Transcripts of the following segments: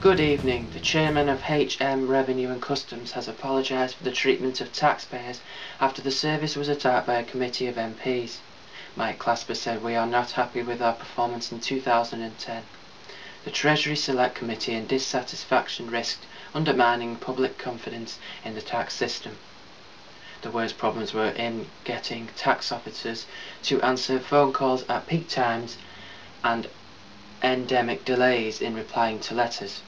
Good evening. The chairman of HM Revenue and Customs has apologised for the treatment of taxpayers after the service was attacked by a committee of MPs. Mike Clasper said, "We are not happy with our performance in 2010. The Treasury Select Committee and dissatisfaction risked undermining public confidence in the tax system." The worst problems were in getting tax officers to answer phone calls at peak times and endemic delays in replying to letters.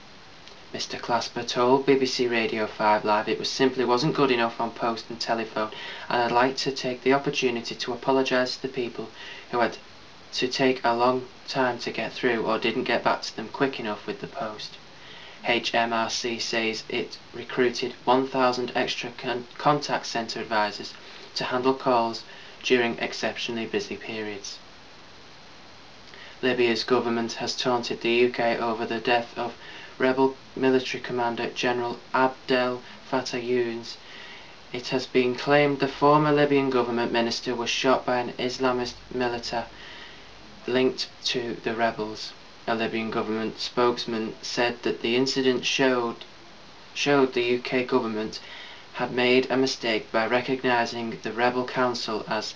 Mr. Clasper told BBC Radio 5 Live it simply wasn't good enough on post and telephone, and I'd like to take the opportunity to apologise to the people who had to take a long time to get through or didn't get back to them quick enough with the post. HMRC says it recruited 1,000 extra contact centre advisors to handle calls during exceptionally busy periods. Libya's government has taunted the UK over the death of rebel military commander General Abdel Fattah Younes. It has been claimed the former Libyan government minister was shot by an Islamist militant linked to the rebels. A Libyan government spokesman said that the incident showed the UK government had made a mistake by recognising the rebel council as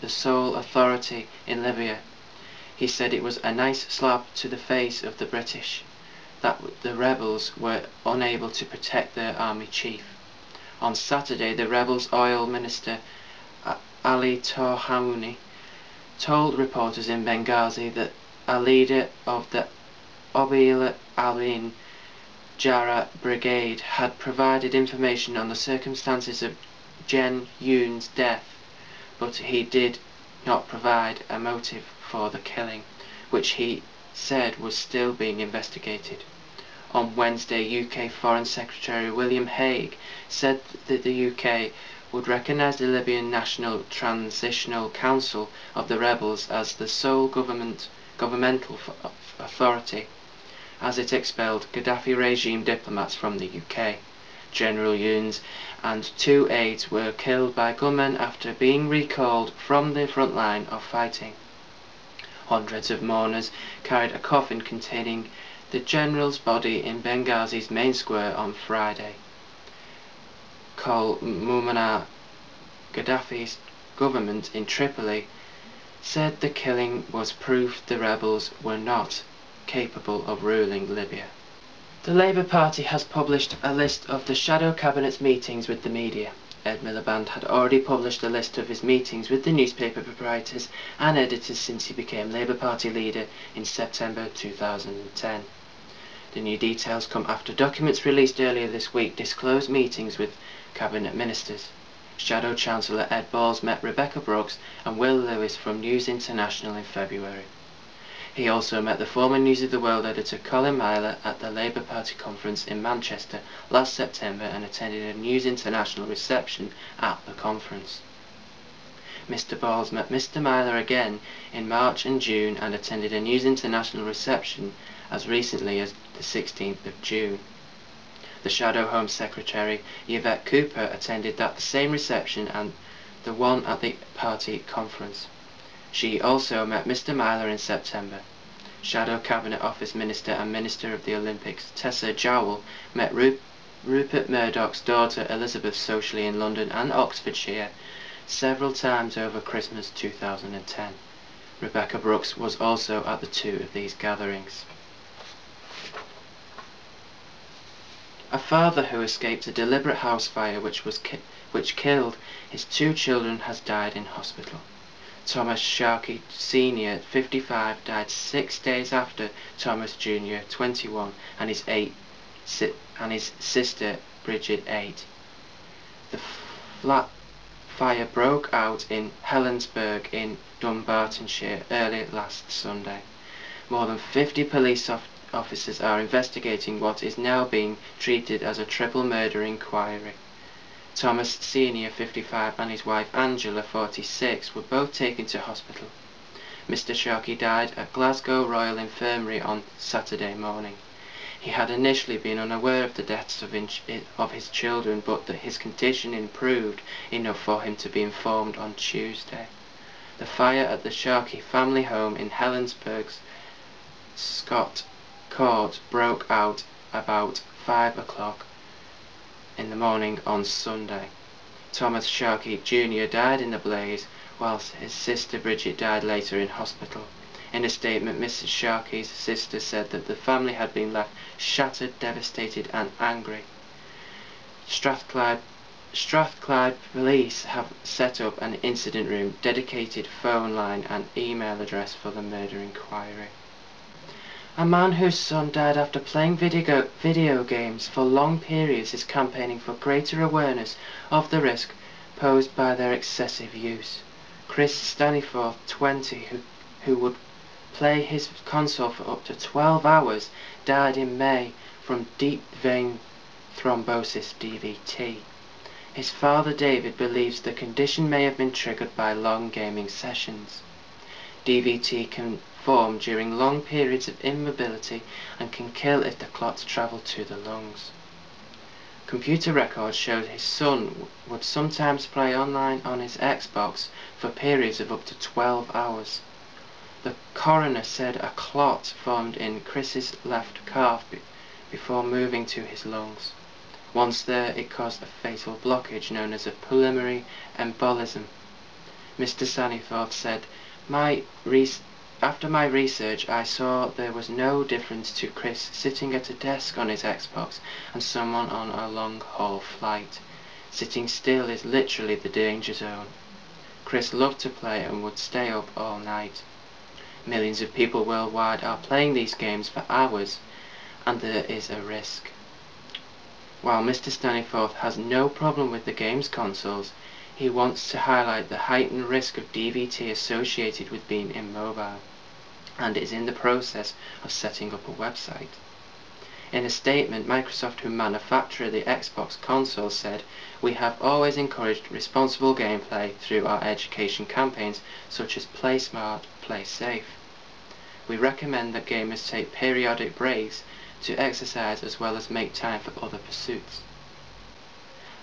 the sole authority in Libya. He said it was a nice slap to the face of the British that the rebels were unable to protect their army chief. On Saturday, the rebels' oil minister Ali Torhamouni told reporters in Benghazi that a leader of the Obil al-Ain Jarrah brigade had provided information on the circumstances of Gen Younes' death, but he did not provide a motive for the killing, which he said was still being investigated. On Wednesday, UK Foreign Secretary William Hague said that the UK would recognise the Libyan National Transitional Council of the rebels as the sole governmental authority, as it expelled Gaddafi regime diplomats from the UK. General Younes and 2 aides were killed by gunmen after being recalled from the front line of fighting. Hundreds of mourners carried a coffin containing the general's body in Benghazi's main square on Friday. Kol Muammar Gaddafi's government in Tripoli said the killing was proof the rebels were not capable of ruling Libya. The Labour Party has published a list of the shadow cabinet's meetings with the media. Ed Miliband had already published a list of his meetings with the newspaper proprietors and editors since he became Labour Party leader in September 2010. The new details come after documents released earlier this week disclosed meetings with cabinet ministers. Shadow Chancellor Ed Balls met Rebecca Brooks and Will Lewis from News International in February. He also met the former News of the World editor Colin Myler at the Labour Party conference in Manchester last September and attended a News International reception at the conference. Mr. Balls met Mr. Myler again in March and June and attended a News International reception as recently as the 16th of June. The Shadow Home Secretary Yvette Cooper attended that same reception and the one at the party conference. She also met Mr. Myler in September. Shadow Cabinet Office Minister and Minister of the Olympics Tessa Jowell met Rupert Murdoch's daughter Elizabeth socially in London and Oxfordshire several times over Christmas 2010. Rebecca Brooks was also at the 2 of these gatherings. A father who escaped a deliberate house fire which killed his 2 children has died in hospital. Thomas Sharkey Sr., 55, died 6 days after Thomas Jr., 21, and his sister Bridget, 8. The flat fire broke out in Helensburgh in Dunbartonshire early last Sunday. More than 50 police officers are investigating what is now being treated as a triple murder inquiry. Thomas Sr., 55, and his wife Angela, 46, were both taken to hospital. Mr. Sharkey died at Glasgow Royal Infirmary on Saturday morning. He had initially been unaware of the deaths of his children, but that his condition improved enough for him to be informed on Tuesday. The fire at the Sharkey family home in Helensburgh's Scott Court broke out about 5 o'clock in the morning on Sunday. Thomas Sharkey Jr. died in the blaze, whilst his sister Bridget died later in hospital. In a statement, Mrs. Sharkey's sister said that the family had been left shattered, devastated and angry. Strathclyde police have set up an incident room, dedicated phone line and email address for the murder inquiry. A man whose son died after playing video games for long periods is campaigning for greater awareness of the risk posed by their excessive use. Chris Staniforth, 20, who would play his console for up to 12 hours, died in May from deep vein thrombosis (DVT). His father David believes the condition may have been triggered by long gaming sessions. DVT can form during long periods of immobility and can kill if the clots travel to the lungs. Computer records showed his son would sometimes play online on his Xbox for periods of up to 12 hours. The coroner said a clot formed in Chris's left calf before moving to his lungs. Once there, it caused a fatal blockage known as a pulmonary embolism. Mr. Staniforth said, after my research, I saw there was no difference to Chris sitting at a desk on his Xbox and someone on a long-haul flight. Sitting still is literally the danger zone. Chris loved to play and would stay up all night. Millions of people worldwide are playing these games for hours, and there is a risk. While Mr. Staniforth has no problem with the games consoles, he wants to highlight the heightened risk of DVT associated with being immobile, and is in the process of setting up a website. In a statement, Microsoft, who manufacture the Xbox console, said, "We have always encouraged responsible gameplay through our education campaigns such as Play Smart, Play Safe. We recommend that gamers take periodic breaks to exercise as well as make time for other pursuits."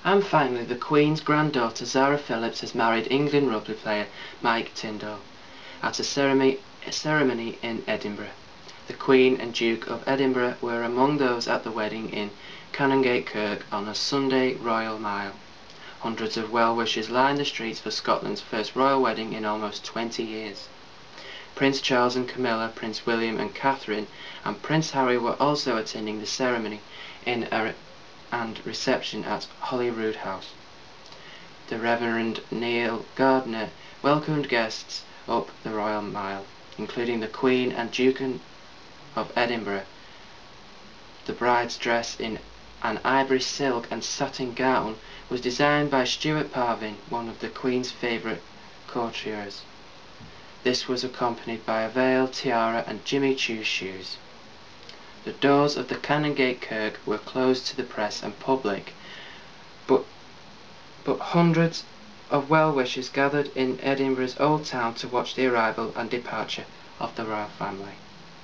And finally, the Queen's granddaughter Zara Phillips has married England rugby player Mike Tindall at a ceremony in Edinburgh. The Queen and Duke of Edinburgh were among those at the wedding in Canongate Kirk on a Sunday Royal Mile. Hundreds of well-wishers lined the streets for Scotland's first royal wedding in almost 20 years. Prince Charles and Camilla, Prince William and Catherine, and Prince Harry were also attending the ceremony and reception at Holyrood House. The Reverend Neil Gardner welcomed guests up the Royal Mile, including the Queen and Duke of Edinburgh. The bride's dress in an ivory silk and satin gown was designed by Stuart Parvin, one of the Queen's favourite courtiers. This was accompanied by a veil, tiara and Jimmy Choo shoes. The doors of the Canongate Kirk were closed to the press and public, but hundreds of well-wishers gathered in Edinburgh's Old Town to watch the arrival and departure of the royal family.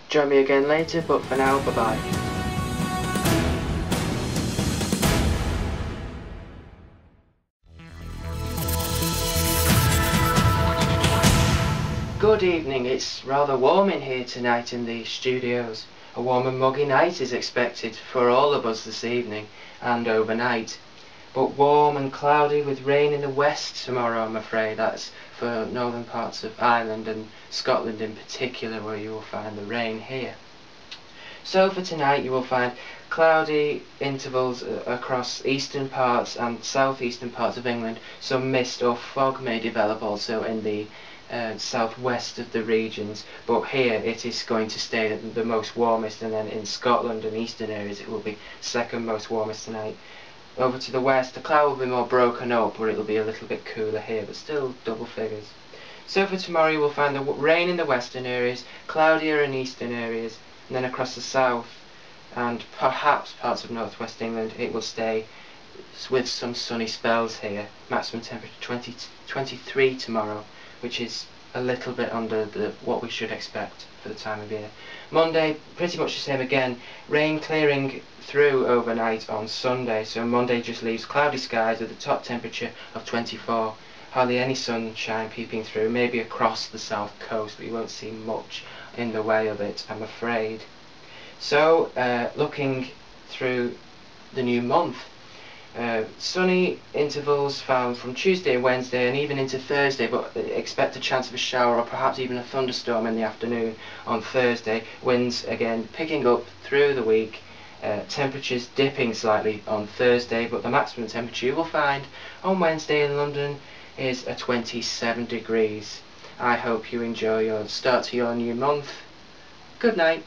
Join me again later, but for now, bye-bye. Good evening. It's rather warm in here tonight in the studios. A warm and muggy night is expected for all of us this evening and overnight. But warm and cloudy with rain in the west tomorrow, I'm afraid. That's for northern parts of Ireland and Scotland in particular, where you will find the rain here. So for tonight you will find cloudy intervals across eastern parts and southeastern parts of England. Some mist or fog may develop also in the southwest of the regions, but here it is going to stay the most warmest, and then in Scotland and eastern areas it will be second most warmest tonight. Over to the west, the cloud will be more broken up, where it will be a little bit cooler here, but still double figures. So for tomorrow you will find the rain in the western areas, cloudier in eastern areas, and then across the south and perhaps parts of northwest England it will stay with some sunny spells here. Maximum temperature 23 tomorrow, which is a little bit under what we should expect for the time of year. Monday, pretty much the same again. Rain clearing through overnight on Sunday, so Monday just leaves cloudy skies with a top temperature of 24. Hardly any sunshine peeping through, maybe across the south coast, but you won't see much in the way of it, I'm afraid. So, looking through the new month. Sunny intervals found from Tuesday, Wednesday and even into Thursday, but expect a chance of a shower or perhaps even a thunderstorm in the afternoon on Thursday. Winds again picking up through the week. Temperatures dipping slightly on Thursday, but the maximum temperature you will find on Wednesday in London is 27 degrees. I hope you enjoy your start to your new month. Good night.